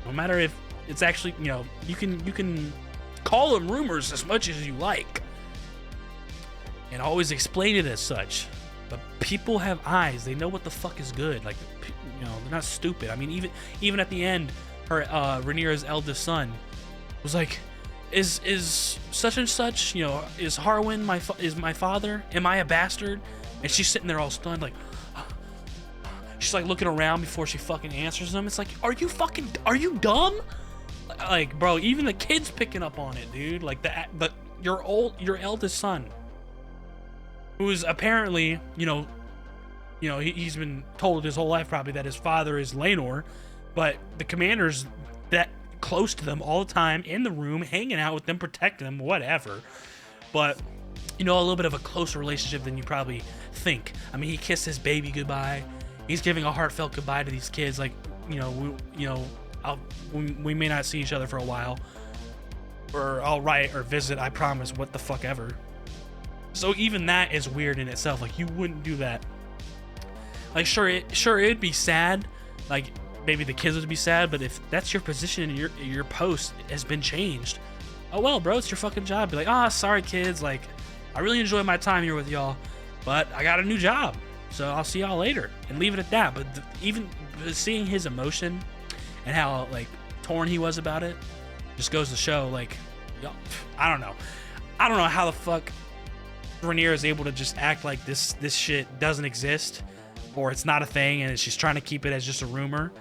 No matter if it's actually, you know, you can call them rumors as much as you like and always explain it as such. But people have eyes. They know what the fuck is good. Like, you know, they're not stupid. I mean, even at the end, her Rhaenyra's eldest son was like, is such and such, you know, is Harwin is my father? Am I a bastard? And she's sitting there all stunned, like, she's like looking around before she fucking answers them. It's like, are you dumb? Like, bro, even the kid's picking up on it, dude. Like your eldest son, who is apparently, you know, he's been told his whole life probably that his father is Laenor, but the commander's that close to them all the time, in the room, hanging out with them, protecting them, whatever. But, you know, a little bit of a closer relationship than you probably think. I mean, he kissed his baby goodbye. He's giving a heartfelt goodbye to these kids. Like, we may not see each other for a while, or I'll write or visit, I promise, what the fuck ever. So even that is weird in itself. Like, you wouldn't do that. Like, sure, it'd be sad. Like, maybe the kids would be sad, but if that's your position and your post has been changed, oh well, bro, it's your fucking job. Be like, sorry kids, like, I really enjoyed my time here with y'all, but I got a new job, so I'll see y'all later, and leave it at that. But even seeing his emotion and how, like, torn he was about it just goes to show, like, I don't know how the fuck Rhaenyra is able to just act like this shit doesn't exist, or it's not a thing, and she's trying to keep it as just a rumor,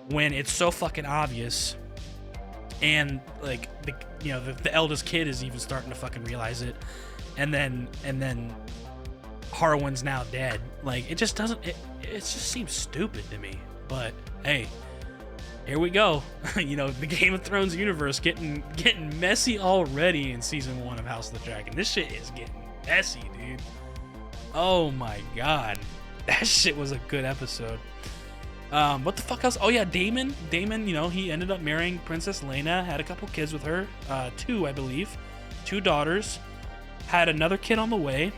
when it's so fucking obvious. And like, the eldest kid is even starting to fucking realize it, and then Harwin's now dead. Like, it just doesn't, it just seems stupid to me. But hey, here we go. You know, the Game of Thrones universe getting messy already in season 1 of House of the Dragon. This shit is getting messy, dude. Oh my god, that shit was a good episode. What the fuck else? Oh yeah, Daemon, you know, he ended up marrying Princess Laena, had a couple kids with her, 2, I believe, 2 daughters, had another kid on the way.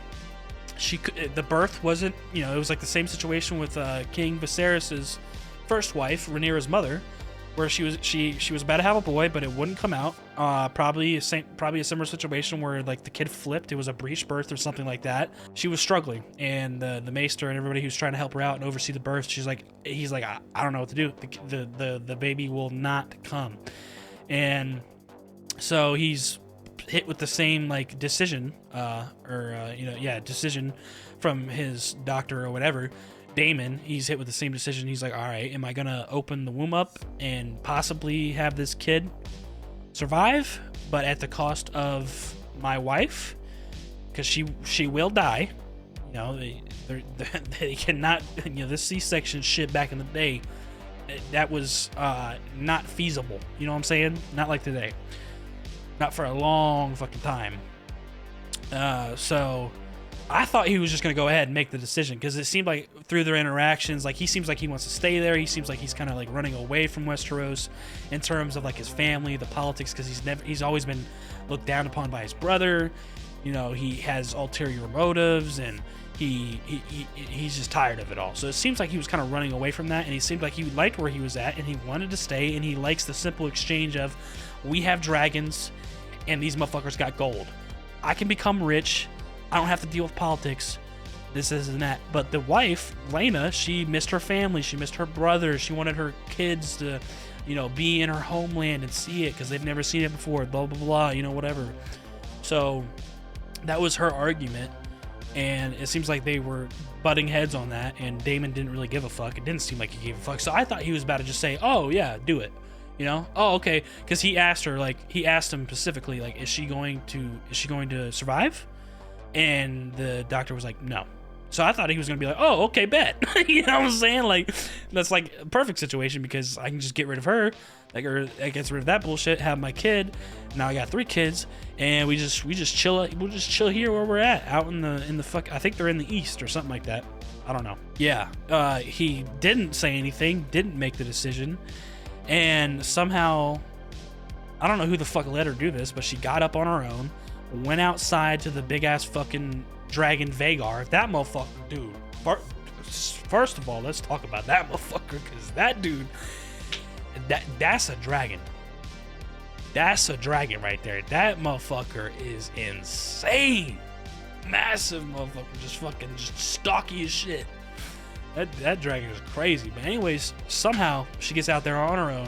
The birth wasn't, you know, it was like the same situation with King Viserys's first wife, Rhaenyra's mother, where she was about to have a boy, but it wouldn't come out. Probably a similar situation where, like, the kid flipped. It was a breech birth or something like that. She was struggling, and the maester and everybody who's trying to help her out and oversee the birth, he's like, I don't know what to do. The baby will not come, and so he's hit with the same, like, decision, decision from his doctor or whatever. Daemon, he's hit with the same decision. He's like, all right, am I gonna open the womb up and possibly have this kid survive, but at the cost of my wife, because she will die. You know, they cannot, you know, this C-section shit back in the day, that was not feasible. You know what I'm saying? Not like today. Not for a long fucking time. So I thought he was just going to go ahead and make the decision, because it seemed like through their interactions, like, he seems like he wants to stay there. He seems like he's kind of like running away from Westeros in terms of, like, his family, the politics, because he's always been looked down upon by his brother. You know, he has ulterior motives, and he's just tired of it all. So it seems like he was kind of running away from that, and he seemed like he liked where he was at, and he wanted to stay, and he likes the simple exchange of, we have dragons, and these motherfuckers got gold. I can become rich. I don't have to deal with politics, this and that. But the wife, Laena, she missed her family. She missed her brother. She wanted her kids to, you know, be in her homeland and see it, because they've never seen it before, blah, blah, blah, you know, whatever. So that was her argument, and it seems like they were butting heads on that, and Daemon didn't really give a fuck. It didn't seem like he gave a fuck. So I thought he was about to just say, oh, yeah, do it. You know? Oh, okay. Because he asked him specifically, like, is she going to survive? And the doctor was like, no. So I thought he was going to be like, oh, okay, bet. You know what I'm saying? Like, that's like a perfect situation, because I can just get rid of her, like, or I get rid of that bullshit, have my kid. Now I got 3 kids, and we just chill. We'll just chill here where we're at, out in the fuck. I think they're in the east or something like that. I don't know. Yeah. He didn't say anything, didn't make the decision, and somehow, I don't know who the fuck let her do this, but she got up on her own, went outside to the big ass fucking dragon Vagar. That motherfucker, dude, first of all, let's talk about that motherfucker, because that dude, that's a dragon. That's a dragon right there. That motherfucker is insane. Massive motherfucker, just stocky as shit. That dragon is crazy. But anyways, somehow she gets out there on her own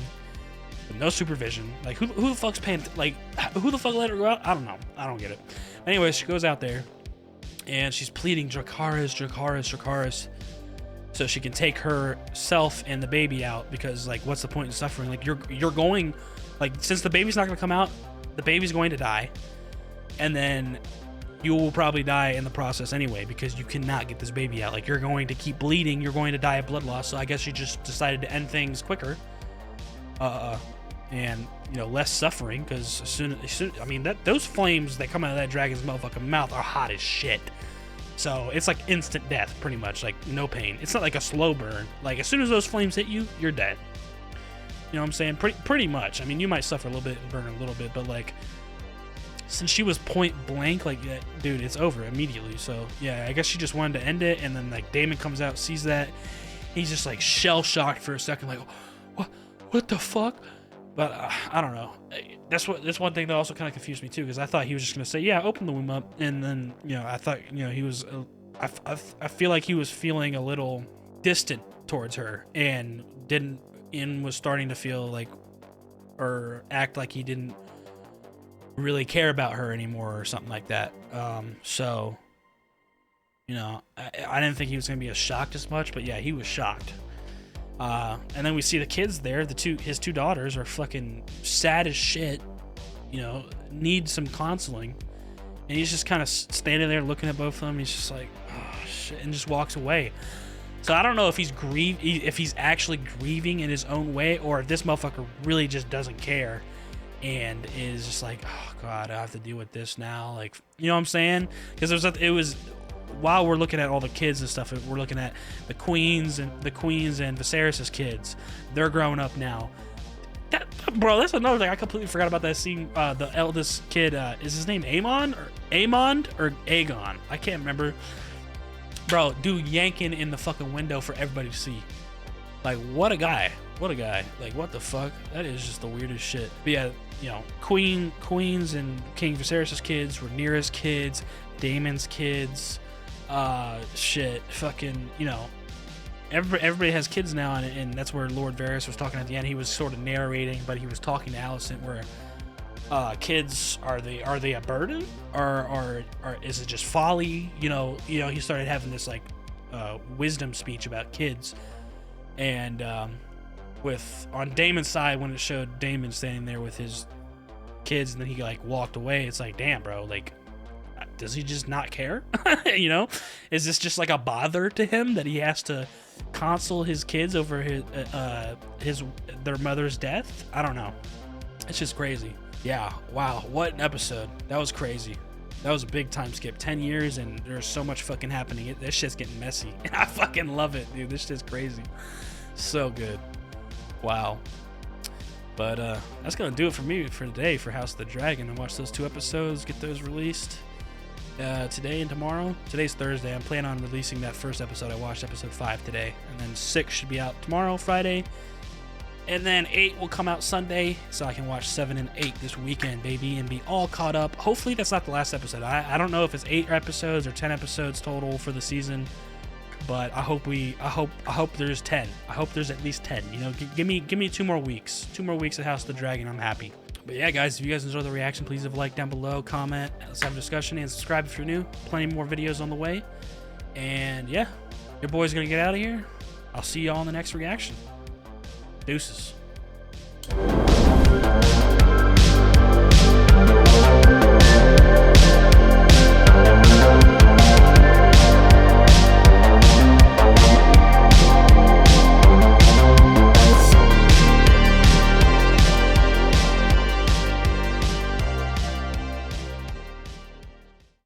with no supervision. Like, who the fuck's paying? Like, who the fuck let her go out? I don't know. I don't get it. Anyways, she goes out there and she's pleading Dracarys, so she can take herself and the baby out, because like, what's the point in suffering? Like, you're going, like, since the baby's not gonna come out, the baby's going to die, and then you will probably die in the process anyway, because you cannot get this baby out. Like, you're going to keep bleeding, you're going to die of blood loss. So I guess she just decided to end things quicker, and less suffering, because as soon I mean, those flames that come out of that dragon's motherfucking mouth are hot as shit. So it's like instant death, pretty much. Like, no pain. It's not like a slow burn. Like, as soon as those flames hit you, you're dead. You know what I'm saying? Pretty much. I mean, you might suffer a little bit and burn a little bit, but like, since she was point blank, like, dude, it's over immediately. So yeah, I guess she just wanted to end it, and then like Daemon comes out, sees that, he's just like shell shocked for a second, like, what the fuck? But I don't know. That's one thing that also kind of confused me too, because I thought he was just gonna say, yeah, open the womb up, and then I thought he was, I feel like he was feeling a little distant towards her, and was starting to feel like, or act like he didn't really care about her anymore, or something like that. So I didn't think he was gonna be as shocked as much, but yeah, he was shocked. And then we see the kids there. His two daughters are fucking sad as shit, need some consoling, and he's just kind of standing there looking at both of them. He's just like, oh shit, and just walks away. So I don't know if he's actually grieving in his own way, or if this motherfucker really just doesn't care and is just like, oh god, I have to deal with this now. Like, you know what I'm saying? Because it was while we're looking at all the kids and stuff, we're looking at the queens and Viserys' kids. They're growing up now. Bro, that's another thing. I completely forgot about that scene. The eldest kid, is his name Aemond or Aegon? I can't remember. Bro, dude yanking in the fucking window for everybody to see. Like, what a guy. Like, what the fuck? That is just the weirdest shit. But yeah, queens and King Viserys' kids, Rhaenyra's kids, Daemon's kids, shit, fucking, everybody has kids now, and that's where Lord Varys was talking at the end. He was sort of narrating, but he was talking to Alicent, where kids, are they a burden, or is it just folly? He started having this like wisdom speech about kids, and on Daemon's side, when it showed Daemon standing there with his kids, and then he like walked away, it's like, damn, bro, like, does he just not care? Is this just like a bother to him that he has to console his kids over their mother's death? I don't know. It's just crazy. Yeah, wow, what an episode. That was crazy. That was a big time skip. 10 years and there's so much fucking happening. This shit's getting messy. I fucking love it, dude. This shit's crazy. So good. Wow. But that's gonna do it for me for today for House of the Dragon. And watch those 2 episodes, get those released today and tomorrow. Today's Thursday. I'm planning on releasing that first episode. I watched episode 5 today, and then 6 should be out tomorrow, Friday, and then 8 will come out Sunday, so I can watch 7 and 8 this weekend, baby, and be all caught up. Hopefully that's not the last episode. I don't know if it's 8 episodes or 10 episodes total for the season, but I hope there's 10. I hope there's at least 10. Give me 2 more weeks. 2 more weeks of House of the Dragon. I'm happy. But yeah, guys, if you guys enjoyed the reaction, please leave a like down below, comment, let's have a discussion, and subscribe if you're new. Plenty more videos on the way. And yeah, your boy's gonna get out of here. I'll see y'all in the next reaction. Deuces.